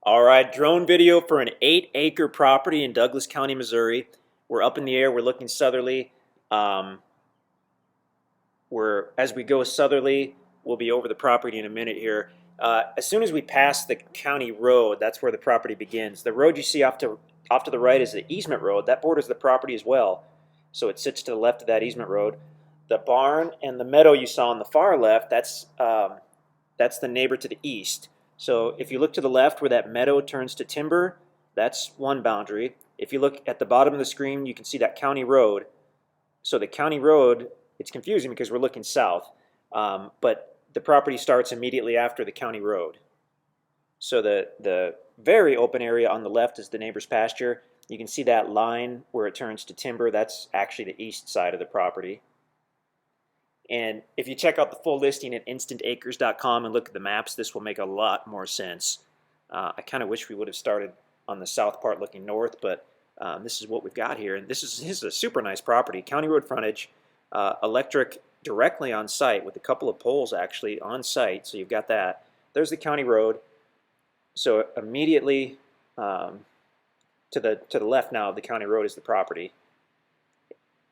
All right, drone video for an 8-acre property in Douglas County, Missouri. We're up in the air. We're looking southerly. Um, as we go southerly, we'll be over the property in a minute here. As soon as we pass the county road, that's where the property begins. The road you see off to the right is the easement road. That borders the property as well, so it sits to the left of that easement road. The barn and the meadow you saw on the far left, that's the neighbor to the east. So if you look to the left where that meadow turns to timber, that's one boundary. If you look at the bottom of the screen, you can see that county road. So the county road, it's confusing because we're looking south, but the property starts immediately after the county road. So the very open area on the left is the neighbor's pasture. You can see that line where it turns to timber. That's actually the east side of the property. And if you check out the full listing at instantacres.com and look at the maps, this will make a lot more sense. I kind of wish we would have started on the south part looking north, but this is what we've got here. And this is a super nice property. County road frontage, electric directly on site with a couple of poles actually on site. So you've got that. There's the county road. So immediately to the left now of the county road is the property.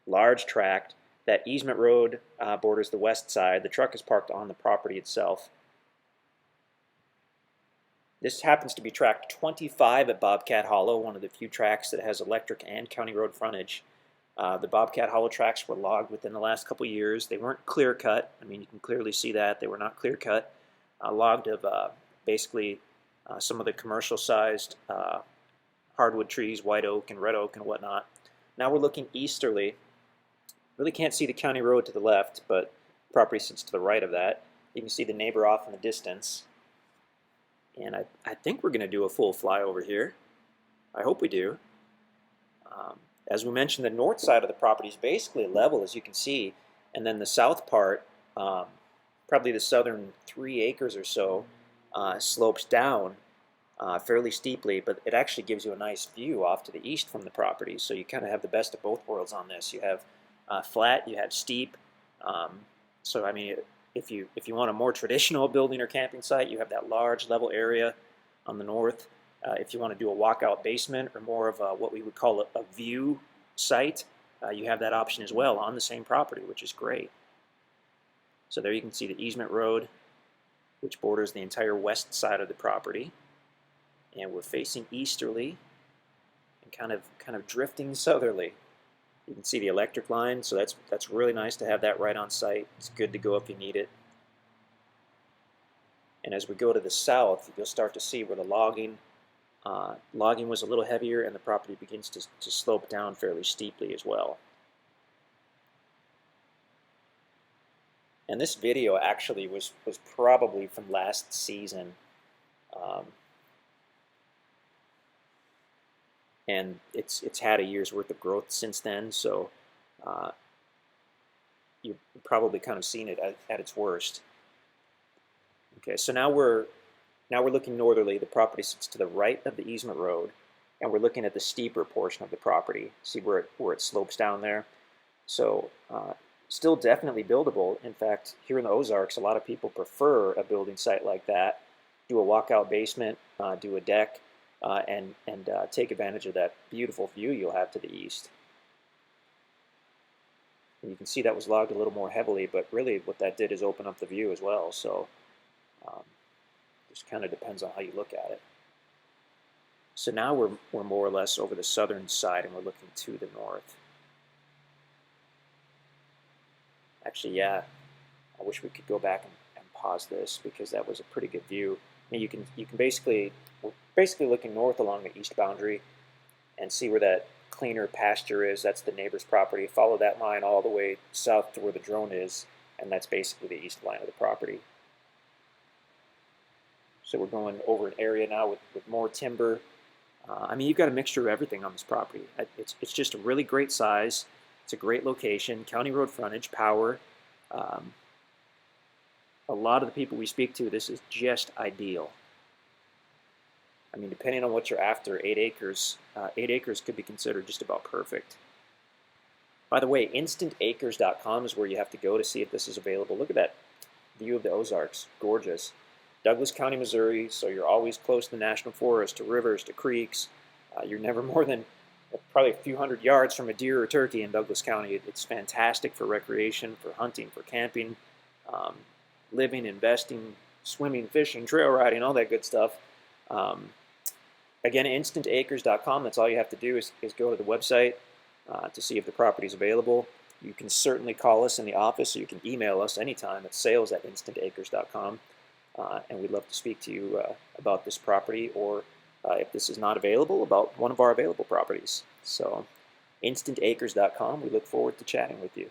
Large tract. That easement road borders the west side. The truck is parked on the property itself. This happens to be tract 25 at Bobcat Hollow, one of the few tracks that has electric and county road frontage. The Bobcat Hollow tracks were logged within the last couple years. They weren't clear cut. I mean, you can clearly see that. They were not clear cut. Logged of basically some of the commercial sized hardwood trees, white oak and red oak and whatnot. Now we're looking easterly. Really can't see the county road to the left, but the property sits to the right of that. You can see the neighbor off in the distance. And I think we're going to do a full flyover here. I hope we do. As we mentioned, the north side of the property is basically level, as you can see. And then the south part, probably the southern 3 acres or so, slopes down fairly steeply, but it actually gives you a nice view off to the east from the property. So you kind of have the best of both worlds on this. You have flat, you have steep. So I mean, if you want a more traditional building or camping site, you have that large level area on the north. If you want to do a walkout basement or more of what we would call a view site, you have that option as well on the same property, which is great. So there you can see the easement road, which borders the entire west side of the property, and we're facing easterly and kind of drifting southerly. You can see the electric line, so that's really nice to have that right on site. It's good to go if you need it. And as we go to the south, you'll start to see where the logging was a little heavier, and the property begins to slope down fairly steeply as well. And this video actually was probably from last season. And it's had a year's worth of growth since then, so you've probably kind of seen it at its worst. Okay, so now we're looking northerly. The property sits to the right of the easement road, and we're looking at the steeper portion of the property. See where it slopes down there? So still definitely buildable. In fact, here in the Ozarks, a lot of people prefer a building site like that. Do a walkout basement, do a deck, and take advantage of that beautiful view you'll have to the east. And you can see that was logged a little more heavily, but really what that did is open up the view as well. So just kind of depends on how you look at it. So now we're more or less over the southern side, and we're looking to the north. Actually, yeah, I wish we could go back and pause this, because that was a pretty good view. I mean, you can we're basically looking north along the east boundary and see where that cleaner pasture is. That's the neighbor's property. Follow that line all the way south to where the drone is, and that's basically the east line of the property. So we're going over an area now with more timber. I mean, you've got a mixture of everything on this property. It's just a really great size. It's a great location, county road frontage, power. A lot of the people we speak to, this is just ideal. I mean, depending on what you're after, 8 acres could be considered just about perfect. By the way, instantacres.com is where you have to go to see if this is available. Look at that view of the Ozarks, gorgeous. Douglas County, Missouri, so you're always close to the national forest, to rivers, to creeks. You're never more than probably a few hundred yards from a deer or turkey in Douglas County. It's fantastic for recreation, for hunting, for camping, um, living, investing, swimming, fishing, trail riding, all that good stuff. Again, instantacres.com. That's all you have to do is go to the website to see if the property is available. You can certainly call us in the office, or you can email us anytime at sales@instantacres.com. And we'd love to speak to you about this property, or if this is not available, about one of our available properties. So instantacres.com. We look forward to chatting with you.